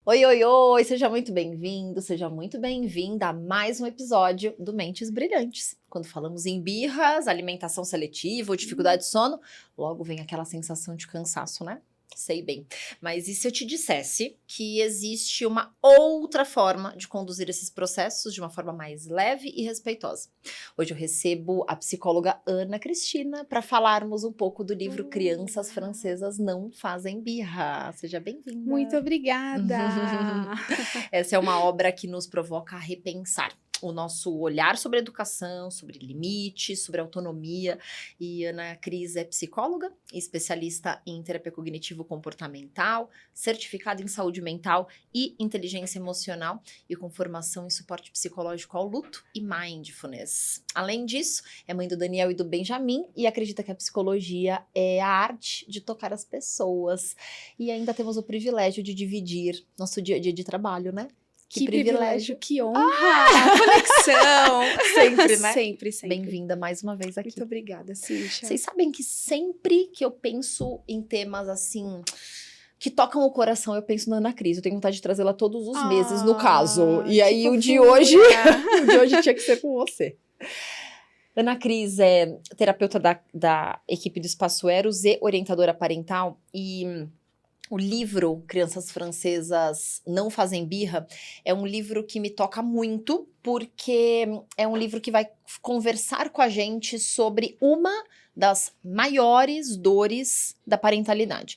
Oi, oi, oi! Seja muito bem-vindo, seja muito bem-vinda a mais um episódio do Mentes Brilhantes. Quando falamos em birras, alimentação seletiva ou dificuldade de sono, logo vem aquela sensação de cansaço, né? Sei bem. Mas e se eu te dissesse que existe uma outra forma de conduzir esses processos de uma forma mais leve e respeitosa? Hoje eu recebo a psicóloga Ana Cristina para falarmos um pouco do livro Crianças Francesas Não Fazem Birra. Seja bem-vinda. Muito obrigada! Essa é uma obra que nos provoca a repensar o nosso olhar sobre educação, sobre limites, sobre autonomia. E Ana Cris é psicóloga, especialista em terapia cognitivo-comportamental, certificada em saúde mental e inteligência emocional e com formação em suporte psicológico ao luto e mindfulness. Além disso, é mãe do Daniel e do Benjamin e acredita que a psicologia é a arte de tocar as pessoas. E ainda temos o privilégio de dividir nosso dia a dia de trabalho, né? Que privilégio, que honra! Conexão! Sempre, né? Sempre. Bem-vinda mais uma vez aqui. Muito obrigada, Cíntia. Vocês sabem que sempre que eu penso em temas assim que tocam o coração, eu penso na Ana Cris. Eu tenho vontade de trazê-la todos os meses, no caso. E aí o de hoje tinha que ser com você. Ana Cris é terapeuta da equipe do Espaço Eros e orientadora parental. E o livro Crianças Francesas Não Fazem Birra é um livro que me toca muito, porque é um livro que vai conversar com a gente sobre uma das maiores dores da parentalidade.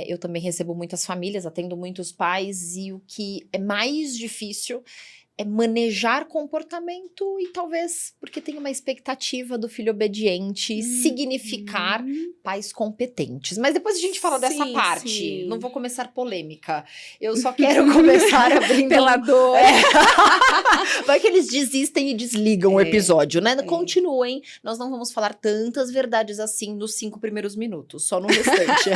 Eu também recebo muitas famílias, atendo muitos pais, e o que é mais difícil é manejar comportamento e talvez, porque tem uma expectativa do filho obediente, significar pais competentes. Mas depois a gente fala dessa parte. Sim. Não vou começar polêmica. Eu só quero começar abrindo... Pela dor. Vai que eles desistem e desligam o episódio, né? Continuem. Nós não vamos falar tantas verdades assim nos 5 primeiros minutos, só no restante.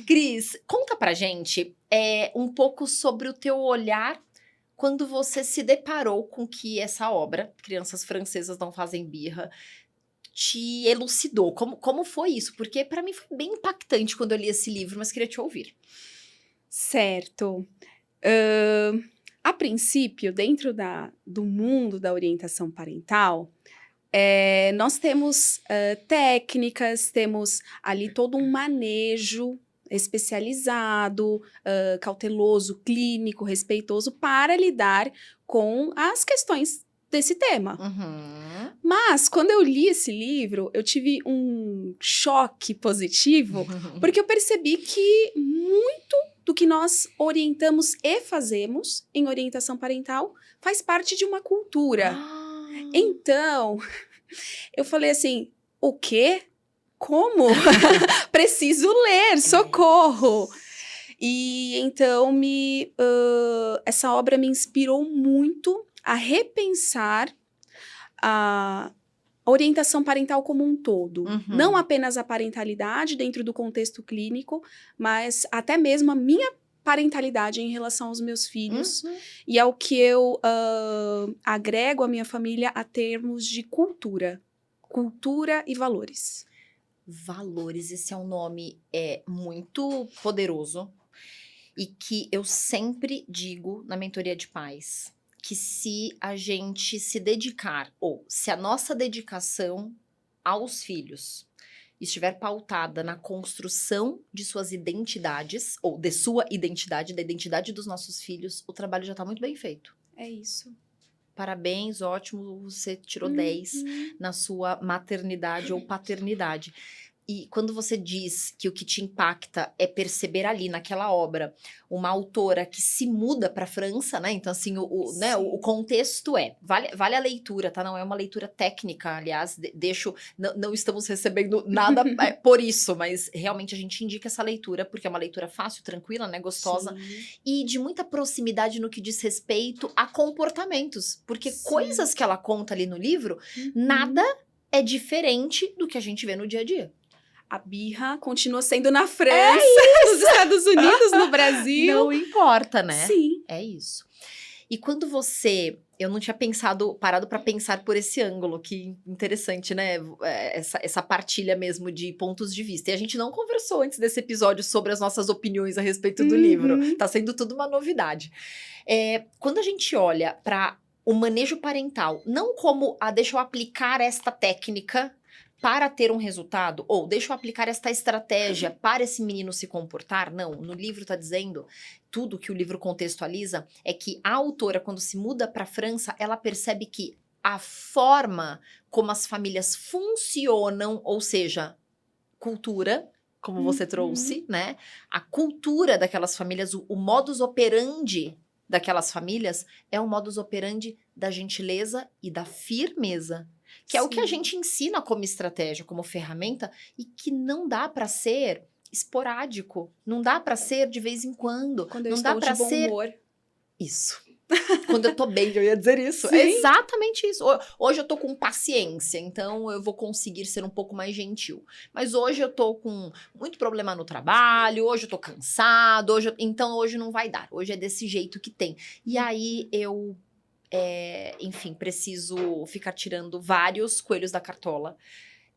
Cris, conta pra gente um pouco sobre o teu olhar quando você se deparou com que essa obra, Crianças Francesas Não Fazem Birra, te elucidou. Como foi isso? Porque para mim foi bem impactante quando eu li esse livro, mas queria te ouvir. Certo. A princípio, dentro do mundo da orientação parental, nós temos técnicas, temos ali todo um manejo especializado, cauteloso, clínico, respeitoso para lidar com as questões desse tema. Mas, quando eu li esse livro, eu tive um choque positivo, porque eu percebi que muito do que nós orientamos e fazemos em orientação parental faz parte de uma cultura. Então, eu falei assim, o quê? Como? Preciso ler, socorro! E então essa obra me inspirou muito a repensar a orientação parental como um todo. Não apenas a parentalidade dentro do contexto clínico, mas até mesmo a minha parentalidade em relação aos meus filhos e ao que eu agrego à minha família a termos de cultura e valores. Valores, esse é um nome muito poderoso e que eu sempre digo na mentoria de pais, que se a gente se dedicar, ou se a nossa dedicação aos filhos estiver pautada na construção de suas identidades, ou de sua identidade, da identidade dos nossos filhos, o trabalho já está muito bem feito. É isso. Parabéns, ótimo, você tirou 10 na sua maternidade ou paternidade. E quando você diz que o que te impacta é perceber ali naquela obra uma autora que se muda para a França, né? Então, assim, o contexto vale a leitura, tá? Não é uma leitura técnica, aliás, não estamos recebendo nada por isso, mas realmente a gente indica essa leitura, porque é uma leitura fácil, tranquila, né? Gostosa, e de muita proximidade no que diz respeito a comportamentos, porque coisas que ela conta ali no livro, nada é diferente do que a gente vê no dia a dia. A birra continua sendo na França, nos Estados Unidos, no Brasil. Não importa, né? Sim. É isso. E quando eu não tinha parado para pensar por esse ângulo, que interessante, né? Essa partilha mesmo de pontos de vista. E a gente não conversou antes desse episódio sobre as nossas opiniões a respeito do livro. Tá sendo tudo uma novidade. Quando a gente olha para o manejo parental, não como, deixa eu aplicar esta técnica para ter um resultado, ou deixa eu aplicar esta estratégia para esse menino se comportar. Não, no livro está dizendo, tudo que o livro contextualiza é que a autora, quando se muda para a França, ela percebe que a forma como as famílias funcionam, ou seja, cultura, como você trouxe, né? A cultura daquelas famílias, o modus operandi daquelas famílias é o modus operandi da gentileza e da firmeza. Que é o que a gente ensina como estratégia, como ferramenta, e que não dá para ser esporádico. Não dá para ser de vez em quando. Quando eu não estou dá para de bom ser humor. Isso. Quando eu tô bem, eu ia dizer isso. Sim. É exatamente isso. Hoje eu tô com paciência, então eu vou conseguir ser um pouco mais gentil. Mas hoje eu tô com muito problema no trabalho, hoje eu tô cansado, então hoje não vai dar. Hoje é desse jeito que tem. E aí eu enfim, preciso ficar tirando vários coelhos da cartola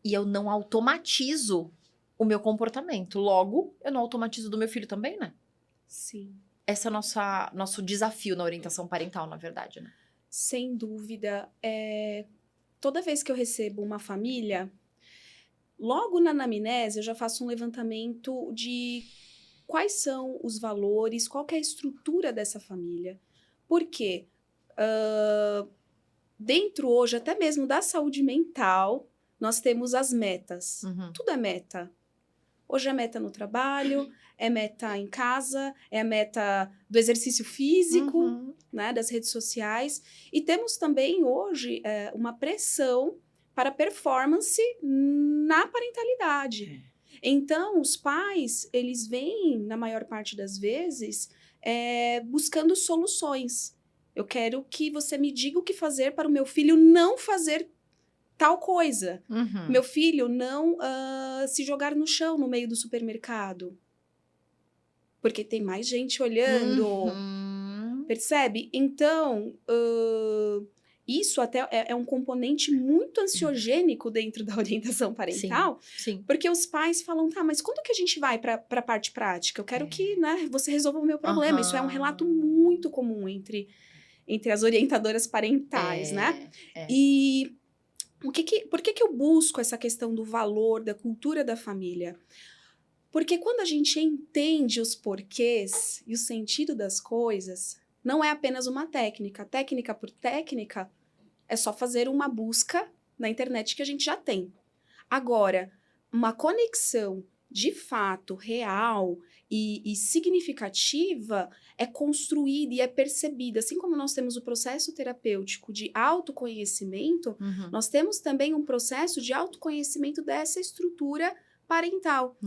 e eu não automatizo o meu comportamento. Logo, eu não automatizo do meu filho também, né? Sim. Esse é o nosso desafio na orientação parental, na verdade, né? Sem dúvida. Toda vez que eu recebo uma família, logo na anamnese eu já faço um levantamento de quais são os valores, qual que é a estrutura dessa família. Por quê? Dentro hoje, até mesmo da saúde mental, nós temos as metas. Tudo é meta. Hoje é meta no trabalho, é meta em casa, é a meta do exercício físico, né, das redes sociais. E temos também hoje uma pressão para performance na parentalidade. Então, os pais, eles vêm, na maior parte das vezes, buscando soluções. Eu quero que você me diga o que fazer para o meu filho não fazer tal coisa. Meu filho não se jogar no chão no meio do supermercado. Porque tem mais gente olhando. Percebe? Então, isso até é um componente muito ansiogênico dentro da orientação parental. Sim. Porque os pais falam, tá, mas quando que a gente vai para a parte prática? Eu quero que, né, você resolva o meu problema. Isso é um relato muito comum entre as orientadoras parentais, né? E por que eu busco essa questão do valor, da cultura da família? Porque quando a gente entende os porquês e o sentido das coisas, não é apenas uma técnica. Técnica por técnica é só fazer uma busca na internet que a gente já tem. Agora, uma conexão de fato real e significativa é construída e é percebida. Assim como nós temos o processo terapêutico de autoconhecimento, nós temos também um processo de autoconhecimento dessa estrutura parental.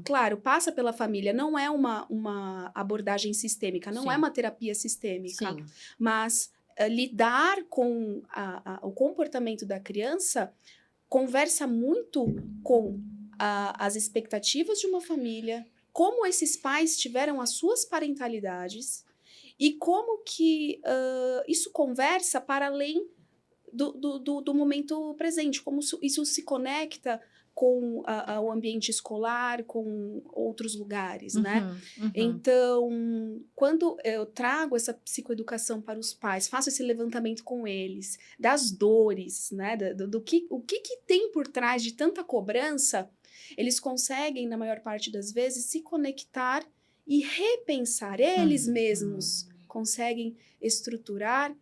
Claro, passa pela família, não é uma abordagem sistêmica, não é uma terapia sistêmica, mas lidar com o comportamento da criança conversa muito com as expectativas de uma família, como esses pais tiveram as suas parentalidades e como que isso conversa para além do momento presente, como isso se conecta com o ambiente escolar, com outros lugares, né? Então, quando eu trago essa psicoeducação para os pais, faço esse levantamento com eles, das dores, né? O que tem por trás de tanta cobrança, eles conseguem, na maior parte das vezes, se conectar e repensar. Eles mesmos conseguem estruturar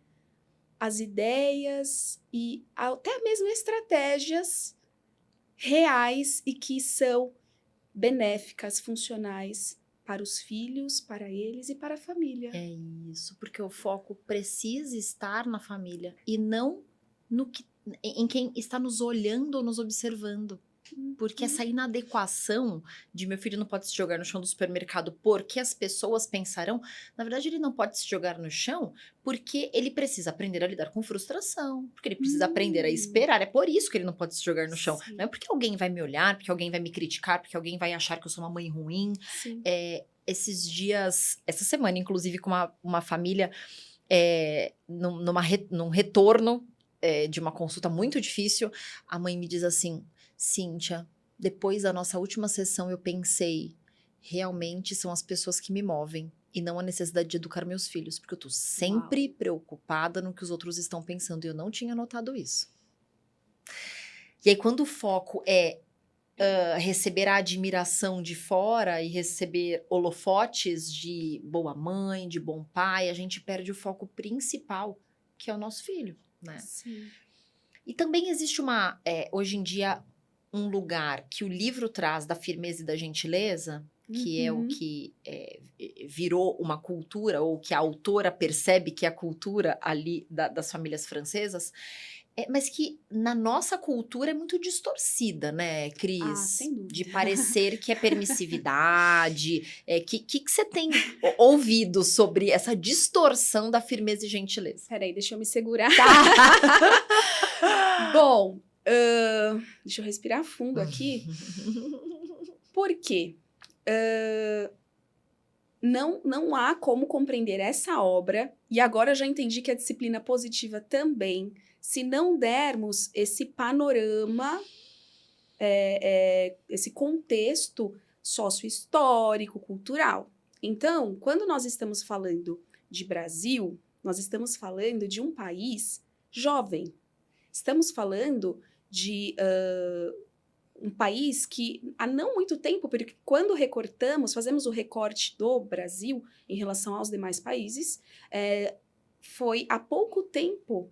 as ideias e até mesmo estratégias reais e que são benéficas, funcionais para os filhos, para eles e para a família. É isso, porque o foco precisa estar na família e não em quem está nos olhando ou nos observando. Porque essa inadequação de meu filho não pode se jogar no chão do supermercado porque as pessoas pensarão, na verdade ele não pode se jogar no chão porque ele precisa aprender a lidar com frustração, porque ele precisa aprender a esperar, é por isso que ele não pode se jogar no chão. Não é porque alguém vai me olhar, porque alguém vai me criticar, porque alguém vai achar que eu sou uma mãe ruim. Esses dias, essa semana inclusive com uma família, num retorno de uma consulta muito difícil, a mãe me diz assim, Cíntia, depois da nossa última sessão eu pensei, realmente são as pessoas que me movem e não a necessidade de educar meus filhos, porque eu tô sempre preocupada no que os outros estão pensando e eu não tinha notado isso. E aí quando o foco é receber a admiração de fora e receber holofotes de boa mãe, de bom pai, a gente perde o foco principal, que é o nosso filho, né? Sim. E também existe hoje em dia, um lugar que o livro traz da firmeza e da gentileza, que é o que virou uma cultura, ou que a autora percebe que é a cultura ali das famílias francesas, mas que na nossa cultura é muito distorcida, né, Cris? Ah, sem dúvida. De parecer que é permissividade. Que você tem ouvido sobre essa distorção da firmeza e gentileza? Peraí, deixa eu me segurar. Tá. Bom, deixa eu respirar fundo aqui. Por quê? Não há como compreender essa obra, e agora eu já entendi que a disciplina positiva também, se não dermos esse panorama, esse contexto sócio-histórico, cultural. Então, quando nós estamos falando de Brasil, nós estamos falando de um país jovem. Estamos falando de um país que há não muito tempo, porque quando fazemos o recorte do Brasil em relação aos demais países, foi há pouco tempo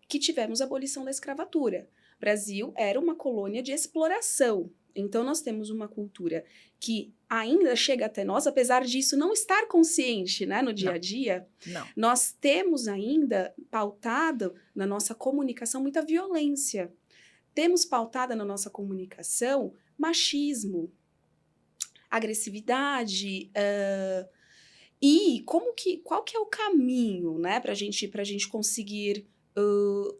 que tivemos a abolição da escravatura. O Brasil era uma colônia de exploração. Então, nós temos uma cultura que ainda chega até nós, apesar disso não estar consciente, né, no dia a dia. Não. Nós temos ainda pautado na nossa comunicação muita violência. Temos pautada na nossa comunicação machismo, agressividade, e qual que é o caminho, né, pra gente conseguir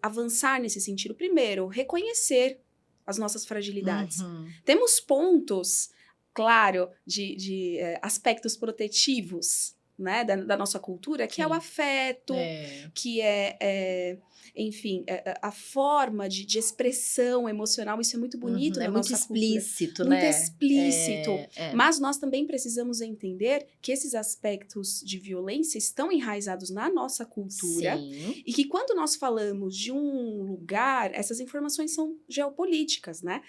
avançar nesse sentido? Primeiro, reconhecer as nossas fragilidades. Temos pontos, claro, de aspectos protetivos, né, da nossa cultura, que é o afeto, que enfim, a forma de expressão emocional. Isso é muito bonito na nossa cultura. É muito explícito, né? Muito explícito. Mas nós também precisamos entender que esses aspectos de violência estão enraizados na nossa cultura. Sim. E que quando nós falamos de um lugar, essas informações são geopolíticas, né?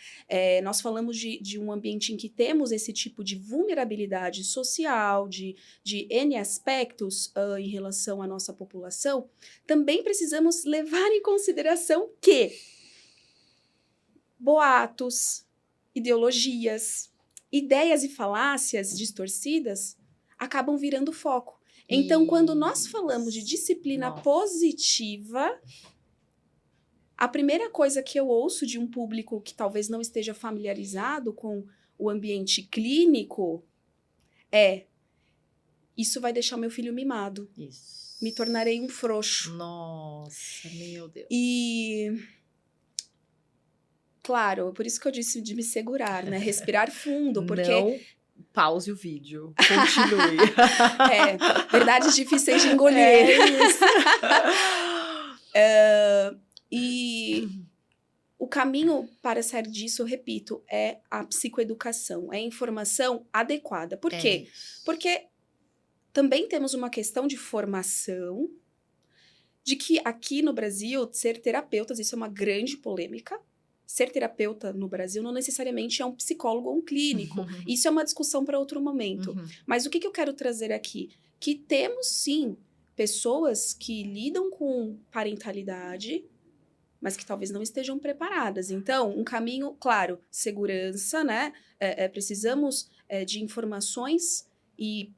Nós falamos de um ambiente em que temos esse tipo de vulnerabilidade social, de N aspectos em relação à nossa população. Também precisamos levar em consideração que boatos, ideologias, ideias e falácias distorcidas acabam virando foco. Então, quando nós falamos de disciplina positiva, a primeira coisa que eu ouço de um público que talvez não esteja familiarizado com o ambiente clínico é: isso vai deixar meu filho mimado. Isso. Me tornarei um frouxo. Nossa, meu Deus. E, claro, por isso que eu disse de me segurar, né? Respirar fundo, porque... Não pause o vídeo. Continue. Verdades difíceis de engolir. Isso. E o caminho para sair disso, eu repito, é a psicoeducação, é a informação adequada. Por quê? Porque também temos uma questão de formação, de que aqui no Brasil, ser terapeutas, isso é uma grande polêmica. Ser terapeuta no Brasil não necessariamente é um psicólogo ou um clínico. Isso é uma discussão para outro momento. Mas o que eu quero trazer aqui? Que temos, sim, pessoas que lidam com parentalidade, mas que talvez não estejam preparadas. Então, um caminho, claro, segurança, né? Precisamos de informações e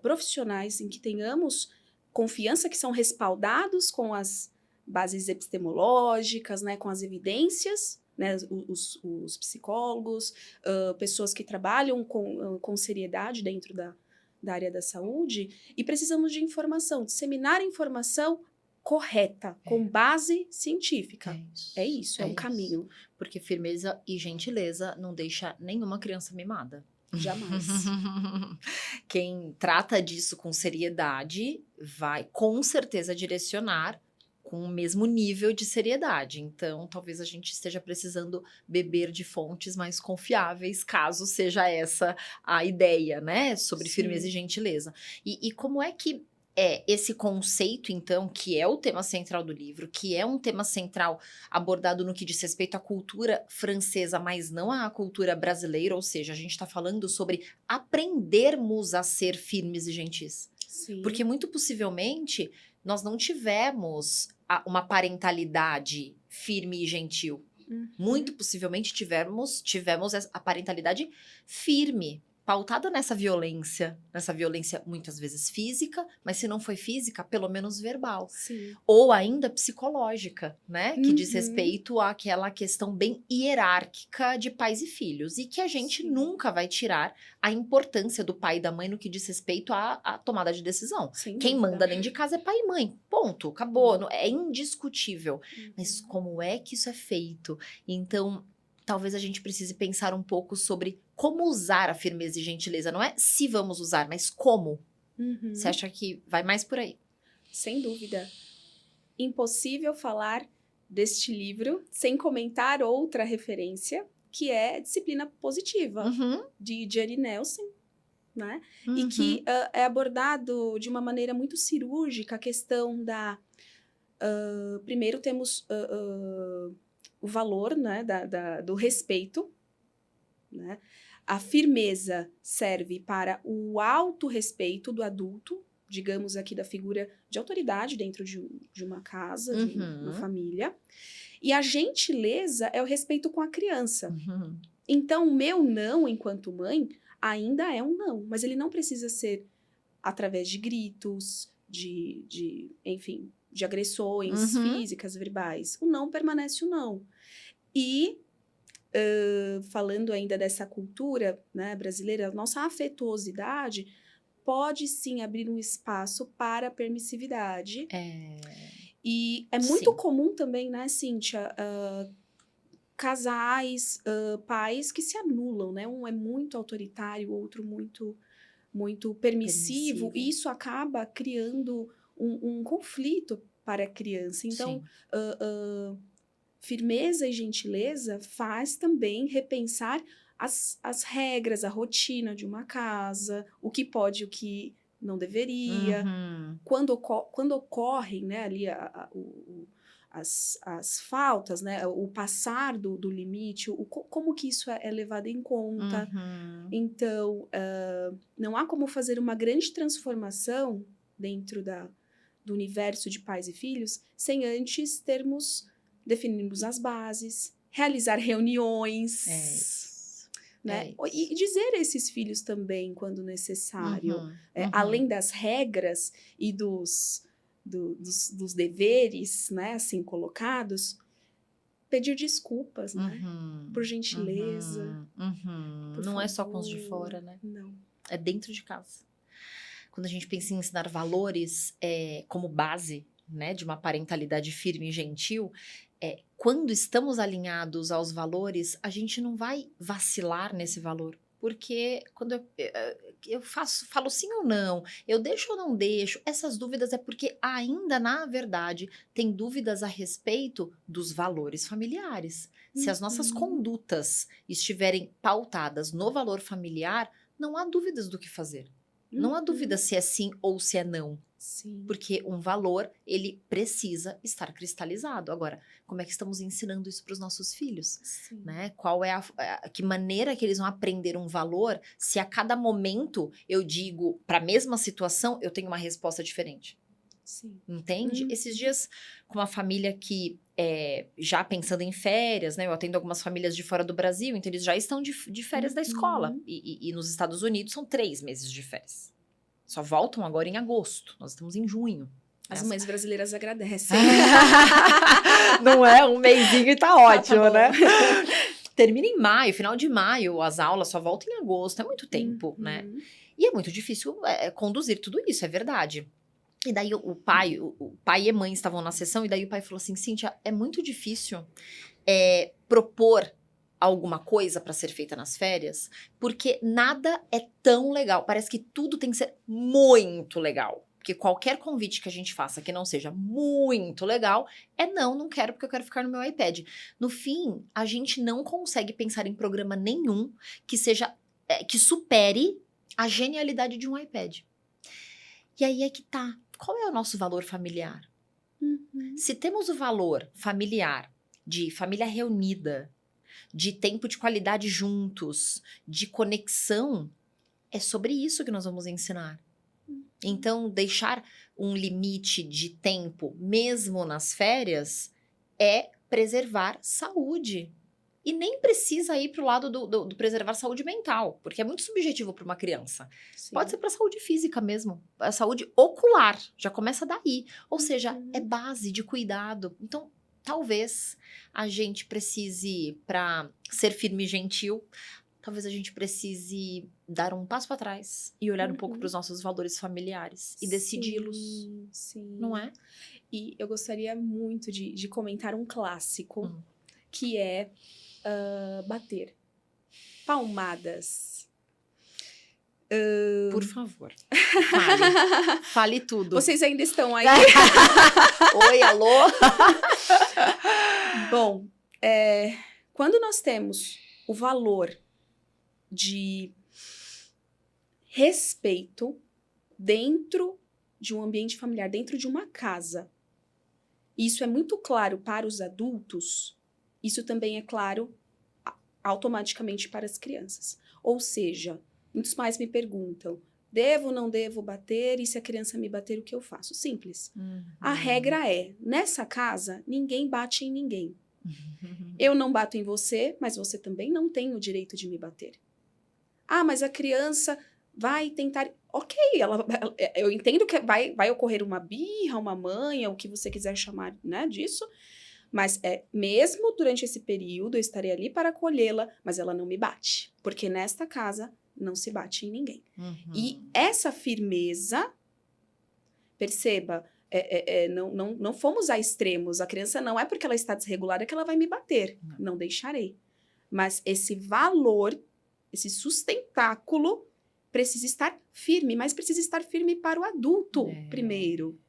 profissionais em que tenhamos confiança, que são respaldados com as bases epistemológicas, né, com as evidências, né, os psicólogos, pessoas que trabalham com seriedade dentro da área da saúde, e precisamos de informação, disseminar informação correta, com base científica. É isso, é um caminho. Porque firmeza e gentileza não deixa nenhuma criança mimada. jamais. Quem trata disso com seriedade vai com certeza direcionar com o mesmo nível de seriedade. Então, talvez a gente esteja precisando beber de fontes mais confiáveis, caso seja essa a ideia, né? Sobre Sim. firmeza e gentileza. E como é que esse conceito, então, que é o tema central do livro, que é um tema central abordado no que diz respeito à cultura francesa, mas não à cultura brasileira, ou seja, a gente está falando sobre aprendermos a ser firmes e gentis. Sim. Porque muito possivelmente nós não tivemos uma parentalidade firme e gentil. Uhum. Muito possivelmente tivemos a parentalidade firme, pautada nessa violência muitas vezes física, mas se não foi física, pelo menos verbal. Sim. Ou ainda psicológica, né? Que diz Uhum. respeito àquela questão bem hierárquica de pais e filhos. E que a gente Sim. nunca vai tirar a importância do pai e da mãe no que diz respeito à tomada de decisão. Sem Quem dúvida. manda dentro de casa é pai e mãe. Ponto. Acabou. É indiscutível. Uhum. Mas como é que isso é feito? Então, talvez a gente precise pensar um pouco sobre como usar a firmeza e gentileza. Não é se vamos usar, mas como. Uhum. Você acha que vai mais por aí? Sem dúvida. Impossível falar deste livro sem comentar outra referência, que é Disciplina Positiva, Uhum. de Jane Nelson, né? Uhum. E que é abordado de uma maneira muito cirúrgica a questão da... primeiro temos o valor, né, do respeito, né? A firmeza serve para o autorrespeito do adulto, digamos aqui da figura de autoridade dentro de uma casa, de uma família. E a gentileza é o respeito com a criança. Uhum. Então, o meu não, enquanto mãe, ainda é um não. Mas ele não precisa ser através de gritos, enfim, de agressões físicas, verbais. O não permanece o não. E, falando ainda dessa cultura, né, brasileira, a nossa afetuosidade pode sim abrir um espaço para a permissividade. E é muito comum também, né, Cíntia, casais, pais que se anulam, né? Um é muito autoritário, o outro muito permissivo. E isso acaba criando um conflito para a criança. Então, firmeza e gentileza faz também repensar as regras, a rotina de uma casa, o que pode e o que não deveria. Quando ocorrem, né, ali as faltas, né, o passar do limite, como que isso é levado em conta. Então, não há como fazer uma grande transformação dentro do universo de pais e filhos sem antes definirmos as bases, realizar reuniões, né? E dizer a esses filhos também, quando necessário, além das regras e dos deveres, né, assim colocados, pedir desculpas, né? Por gentileza. Por Não é só favor. com os de fora, né? Não. É dentro de casa. Quando a gente pensa em ensinar valores como base, né, de uma parentalidade firme e gentil, quando estamos alinhados aos valores, a gente não vai vacilar nesse valor. Porque quando eu falo sim ou não, eu deixo ou não deixo, essas dúvidas é porque ainda, na verdade, tem dúvidas a respeito dos valores familiares. Se as nossas condutas estiverem pautadas no valor familiar, não há dúvidas do que fazer. Não há dúvida se é sim ou se é não. Sim. Porque um valor, ele precisa estar cristalizado. Agora, como é que estamos ensinando isso para os nossos filhos? Sim. Né? Qual é que maneira que eles vão aprender um valor se a cada momento eu digo, para a mesma situação, eu tenho uma resposta diferente? Sim. Entende? Esses dias, com uma família que, já pensando em férias, né? Eu atendo algumas famílias de fora do Brasil, então eles já estão de férias da escola. E nos Estados Unidos são 3 meses de férias. Só voltam agora em agosto. Nós estamos em junho. As mães brasileiras agradecem. Não é? Um mêsinho e tá ótimo, tá né? Termina em maio, final de maio, as aulas só voltam em agosto. É muito tempo, né? E é muito difícil conduzir tudo isso, é verdade. E daí o pai e a mãe estavam na sessão, e daí o pai falou assim, Cíntia, é muito difícil propor alguma coisa para ser feita nas férias, porque nada é tão legal. Parece que tudo tem que ser muito legal. Porque qualquer convite que a gente faça que não seja muito legal, não quero porque eu quero ficar no meu iPad. No fim, a gente não consegue pensar em programa nenhum que seja, que supere a genialidade de um iPad. E aí é que tá. Qual é o nosso valor familiar? Se temos o valor familiar de família reunida, de tempo de qualidade juntos, de conexão, é sobre isso que nós vamos ensinar. Então, deixar um limite de tempo, mesmo nas férias, é preservar saúde. E nem precisa ir para o lado do preservar saúde mental, porque é muito subjetivo para uma criança. Sim. Pode ser para a saúde física mesmo, a saúde ocular, já começa daí. Ou seja, é base de cuidado. Então, talvez a gente precise, para ser firme e gentil, talvez a gente precise dar um passo para trás e olhar um pouco para os nossos valores familiares e decidi-los. Sim. Não é? E eu gostaria muito de comentar um clássico, que é bater. Palmadas. Por favor, fale tudo. Vocês ainda estão aí? Oi, alô? Bom, quando nós temos o valor de respeito dentro de um ambiente familiar, dentro de uma casa, isso é muito claro para os adultos, isso também é claro automaticamente para as crianças. Ou seja, muitos pais me perguntam, devo ou não devo bater? E se a criança me bater, o que eu faço? Simples. A regra é, nessa casa, ninguém bate em ninguém. Eu não bato em você, mas você também não tem o direito de me bater. Ah, mas a criança vai tentar... Ok, eu entendo que vai ocorrer uma birra, uma manha, o que você quiser chamar, né, disso. Mas mesmo durante esse período, eu estarei ali para acolhê-la, mas ela não me bate. Porque nesta casa não se bate em ninguém. E essa firmeza, perceba, não fomos a extremos. A criança não é porque ela está desregulada que ela vai me bater. Não deixarei. Mas esse valor, esse sustentáculo, precisa estar firme. Mas precisa estar firme para o adulto primeiro.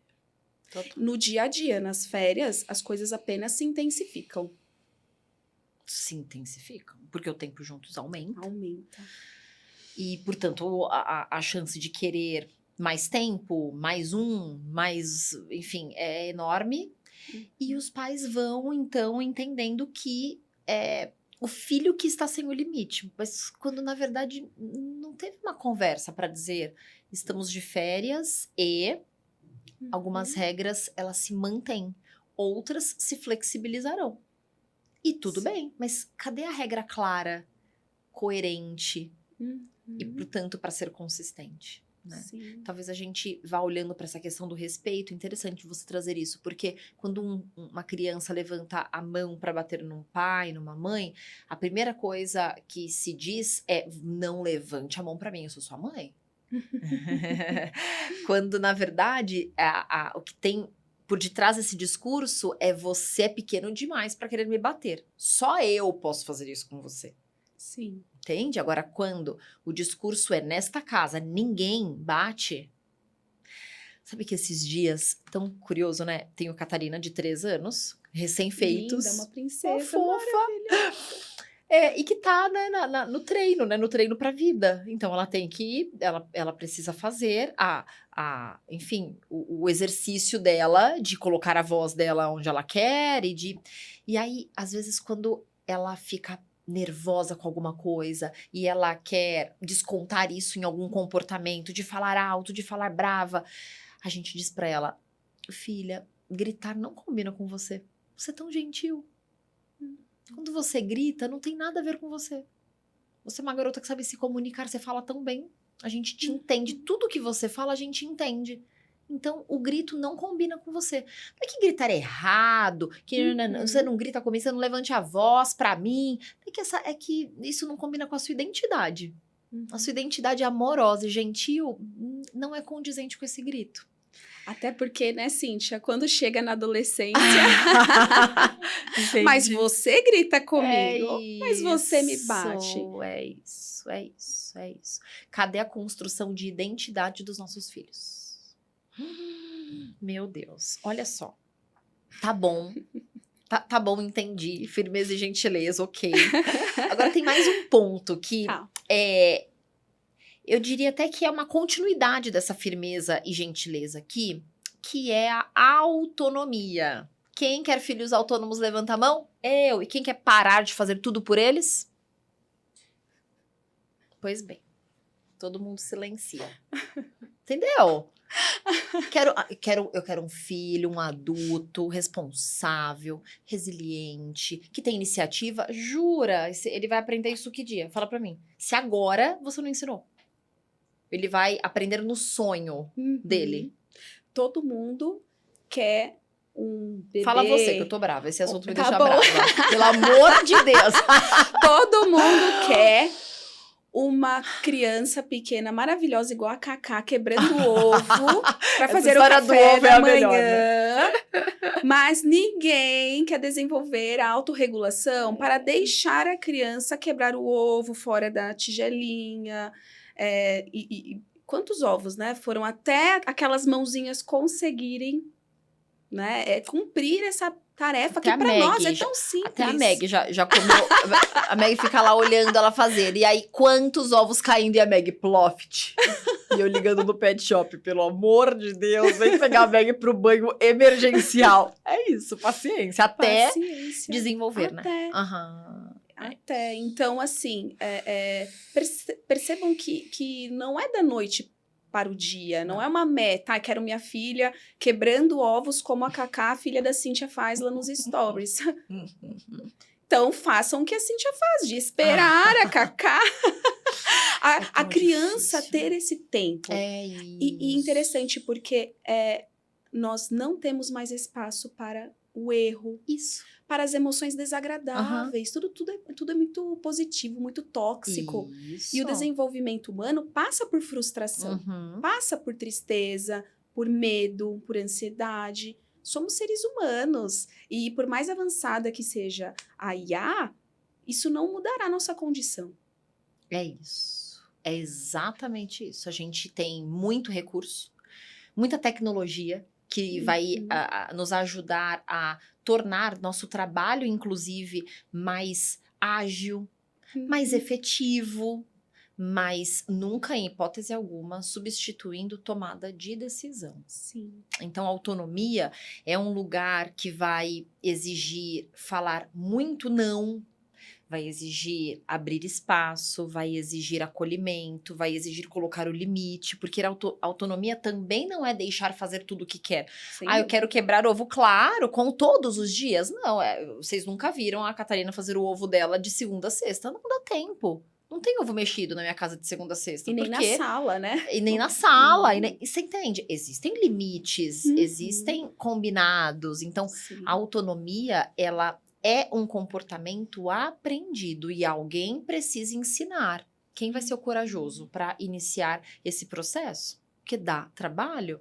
Total. No dia a dia, nas férias, as coisas apenas se intensificam. Se intensificam. Porque o tempo juntos aumenta. Aumenta. E, portanto, a chance de querer mais tempo, mais enfim, é enorme. E os pais vão, então, entendendo que o filho que está sem o limite. Mas quando, na verdade, não teve uma conversa para dizer estamos de férias e algumas regras, elas se mantêm. Outras se flexibilizarão. E tudo bem, mas cadê a regra clara, coerente e, portanto, para ser consistente? Né? Talvez a gente vá olhando para essa questão do respeito. Interessante você trazer isso, porque quando uma criança levanta a mão para bater num pai, numa mãe, a primeira coisa que se diz é: não levante a mão para mim, eu sou sua mãe. Quando, na verdade, o que tem por detrás desse discurso é: você é pequeno demais para querer me bater. Só eu posso fazer isso com você. Sim. Entende? Agora, quando o discurso é: nesta casa ninguém bate. Sabe que esses dias, tão curioso, né? Tenho Catarina de 3 anos, recém-feitos. Linda, uma princesa, fofa. E que tá, né, no treino, né? No treino pra vida. Então, ela tem que... Ela precisa fazer enfim, o exercício dela de colocar a voz dela onde ela quer e aí, às vezes, quando ela fica nervosa com alguma coisa e ela quer descontar isso em algum comportamento, de falar alto, de falar brava, a gente diz pra ela: filha, gritar não combina com você. Você é tão gentil. Quando você grita, não tem nada a ver com você. Você é uma garota que sabe se comunicar, você fala tão bem. A gente te entende. Tudo que você fala, a gente entende. Então, o grito não combina com você. Não é que gritar é errado, que você não grita comigo, você não levante a voz pra mim. É que isso não combina com a sua identidade. A sua identidade amorosa e gentil não é condizente com esse grito. Até porque, né, Cíntia, quando chega na adolescência, mas você grita comigo, mas você me bate. É isso, é isso, é isso. Cadê a construção de identidade dos nossos filhos? Meu Deus, olha só. Tá bom. Tá bom, entendi. Firmeza e gentileza, ok. Agora tem mais um ponto que eu diria até que é uma continuidade dessa firmeza e gentileza aqui, que é a autonomia. Quem quer filhos autônomos, levanta a mão? Eu. E quem quer parar de fazer tudo por eles? Pois bem, todo mundo silencia. Entendeu? Eu quero um filho, um adulto responsável, resiliente, que tem iniciativa. Jura? Ele vai aprender isso que dia? Fala pra mim. Se agora você não ensinou. Ele vai aprender no sonho dele. Todo mundo quer um bebê. Fala você, que eu tô brava. Esse assunto me Tá deixa bom. brava. Pelo amor de Deus. Todo mundo quer uma criança pequena, maravilhosa, igual a Cacá, quebrando o ovo pra fazer o história do café ovo é da a manhã. melhor, né? Mas ninguém quer desenvolver a autorregulação para deixar a criança quebrar o ovo fora da tigelinha. Quantos ovos, né? Foram até aquelas mãozinhas conseguirem, né, cumprir essa tarefa Até que para nós é tão simples. Até a Meg já comeu. A Meg fica lá olhando ela fazer. E aí, quantos ovos caindo e a Meg ploft? E eu ligando no pet shop, pelo amor de Deus, vem pegar a Meg pro banho emergencial. É isso, paciência. Até desenvolver, né? Até. Então, assim, percebam que não é da noite para o dia, não é uma meta. Quero minha filha quebrando ovos como a Cacá, a filha da Cíntia, faz lá nos stories. Então, façam o que a Cíntia faz, de esperar a Cacá, a criança difícil. Ter esse tempo. É isso. E interessante, porque nós não temos mais espaço para o erro. Isso. Para as emoções desagradáveis. Tudo é muito positivo, muito tóxico. Isso. E o desenvolvimento humano passa por frustração, passa por tristeza, por medo, por ansiedade. Somos seres humanos. E por mais avançada que seja a IA, isso não mudará a nossa condição. É isso. É exatamente isso. A gente tem muito recurso, muita tecnologia que vai nos ajudar a tornar nosso trabalho, inclusive, mais ágil, mais efetivo, mas nunca, em hipótese alguma, substituindo tomada de decisão. Sim. Então, a autonomia é um lugar que vai exigir falar muito não, vai exigir abrir espaço, vai exigir acolhimento, vai exigir colocar o limite, porque a autonomia também não é deixar fazer tudo o que quer. Sim. Eu quero quebrar ovo, claro, com todos os dias. Não, vocês nunca viram a Catarina fazer o ovo dela de segunda a sexta. Não dá tempo. Não tem ovo mexido na minha casa de segunda a sexta. E nem na sala, né? E nem na sala. E você entende? Existem limites, existem combinados. Então, a autonomia, ela é um comportamento aprendido e alguém precisa ensinar. Quem vai ser o corajoso para iniciar esse processo? Porque dá trabalho.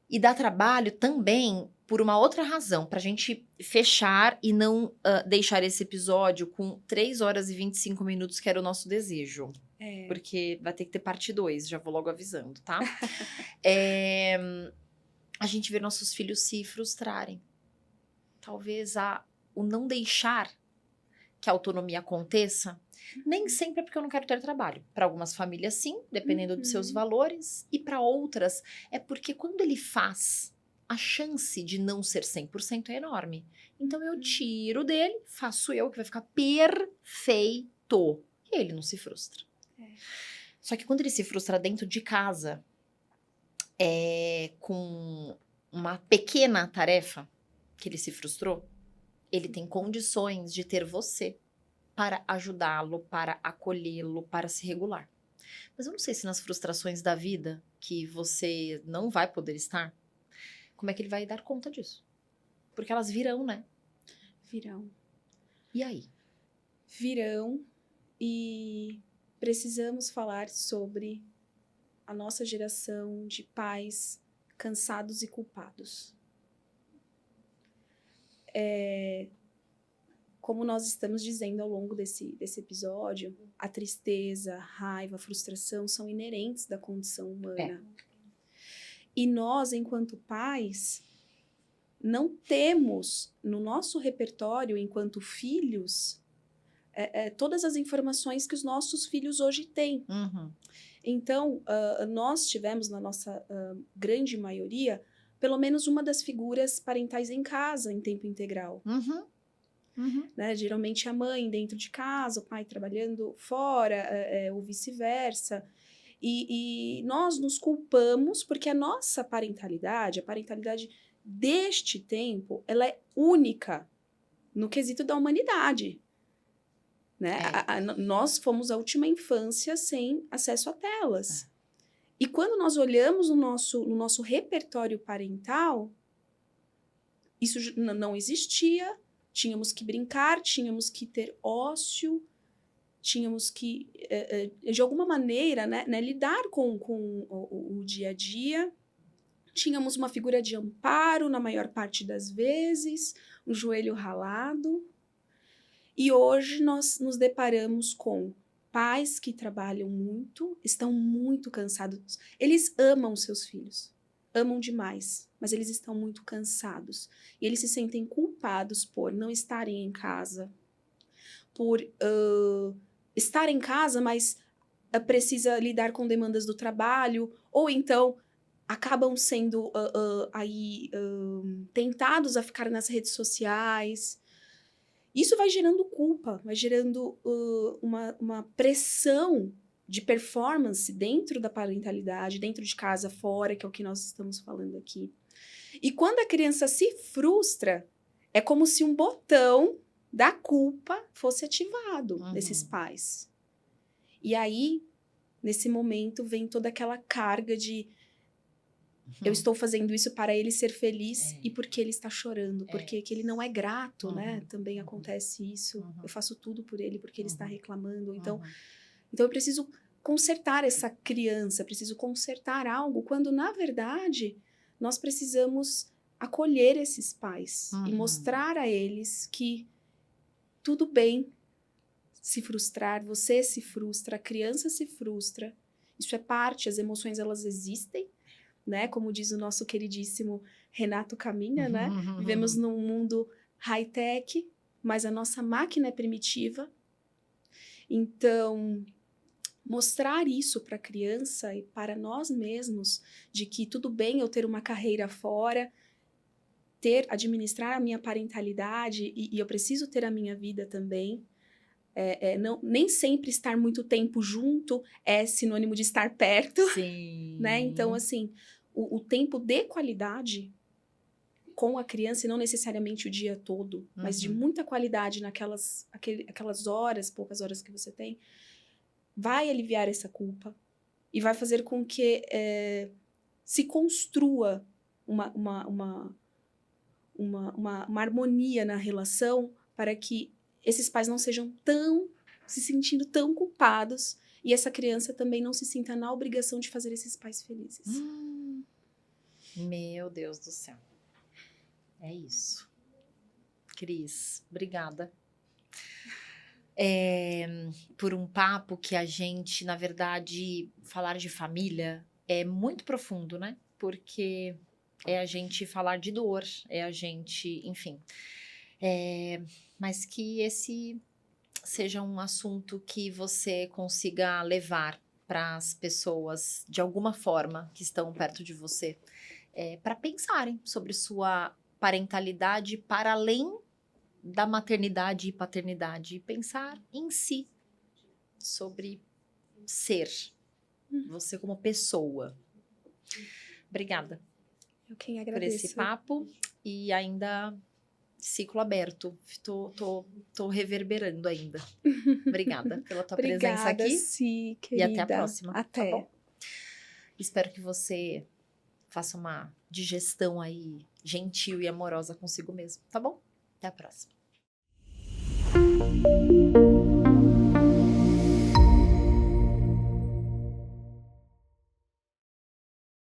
E dá trabalho também por uma outra razão, para a gente fechar e não deixar esse episódio com 3 horas e 25 minutos, que era o nosso desejo. Porque vai ter que ter parte 2, já vou logo avisando, tá? A gente vê nossos filhos se frustrarem. Talvez o não deixar que a autonomia aconteça, nem sempre é porque eu não quero ter trabalho. Para algumas famílias, sim, dependendo dos seus valores. E para outras, é porque quando ele faz, a chance de não ser 100% é enorme. Então, eu tiro dele, faço eu, que vai ficar perfeito. E ele não se frustra. Só que quando ele se frustra dentro de casa, com uma pequena tarefa que ele se frustrou, ele tem condições de ter você para ajudá-lo, para acolhê-lo, para se regular. Mas eu não sei se nas frustrações da vida, que você não vai poder estar, como é que ele vai dar conta disso? Porque elas virão, né? Virão. E aí? Virão e precisamos falar sobre a nossa geração de pais cansados e culpados. Como nós estamos dizendo ao longo desse episódio, a tristeza, a raiva, a frustração são inerentes da condição humana. E nós, enquanto pais, não temos no nosso repertório, enquanto filhos, todas as informações que os nossos filhos hoje têm. Então, nós tivemos, na nossa grande maioria, pelo menos uma das figuras parentais em casa, em tempo integral. Né? Geralmente a mãe dentro de casa, o pai trabalhando fora, ou vice-versa. E nós nos culpamos porque a nossa parentalidade, a parentalidade deste tempo, ela é única no quesito da humanidade. Né? Nós fomos a última infância sem acesso a telas. E quando nós olhamos no nosso repertório parental, isso não existia, tínhamos que brincar, tínhamos que ter ócio, tínhamos que, de alguma maneira, né, lidar com o dia a dia. Tínhamos uma figura de amparo na maior parte das vezes, um joelho ralado. E hoje nós nos deparamos com pais que trabalham muito, estão muito cansados. Eles amam seus filhos, amam demais, mas eles estão muito cansados. E eles se sentem culpados por não estarem em casa, por estar em casa, mas precisa lidar com demandas do trabalho, ou então acabam sendo tentados a ficar nas redes sociais. Isso vai gerando culpa, vai gerando uma pressão de performance dentro da parentalidade, dentro de casa, fora, que é o que nós estamos falando aqui. E quando a criança se frustra, é como se um botão da culpa fosse ativado nesses pais. E aí, nesse momento, vem toda aquela carga de eu estou fazendo isso para ele ser feliz e porque ele está chorando, porque que ele não é grato, né? Também acontece isso. Eu faço tudo por ele porque ele está reclamando. Então eu preciso consertar essa criança, preciso consertar algo, quando, na verdade, nós precisamos acolher esses pais e mostrar a eles que tudo bem se frustrar, você se frustra, a criança se frustra. Isso é parte, as emoções, elas existem. Né? Como diz o nosso queridíssimo Renato Caminha, né? Vivemos num mundo high-tech, mas a nossa máquina é primitiva. Então, mostrar isso para a criança e para nós mesmos, de que tudo bem eu ter uma carreira fora, administrar a minha parentalidade e eu preciso ter a minha vida também. Nem sempre estar muito tempo junto é sinônimo de estar perto. Sim. Né? Então, assim, o tempo de qualidade com a criança, e não necessariamente o dia todo, mas de muita qualidade naquelas horas, poucas horas que você tem, vai aliviar essa culpa e vai fazer com que se construa uma harmonia na relação, para que esses pais não sejam se sentindo tão culpados e essa criança também não se sinta na obrigação de fazer esses pais felizes. Meu Deus do céu. É isso. Cris, obrigada. Por um papo que a gente, na verdade, falar de família é muito profundo, né? Porque é a gente falar de dor, é a gente, enfim. Mas que esse seja um assunto que você consiga levar para as pessoas, de alguma forma, que estão perto de você, para pensarem sobre sua parentalidade para além da maternidade e paternidade, e pensar em si, sobre ser, você como pessoa. Obrigada. Eu quem agradeço. Por esse papo, e ainda ciclo aberto. Tô reverberando ainda. Obrigada pela tua presença aqui. Sim, querida. E até a próxima. Até. Tá bom? Espero que você faça uma digestão aí gentil e amorosa consigo mesmo, tá bom? Até a próxima.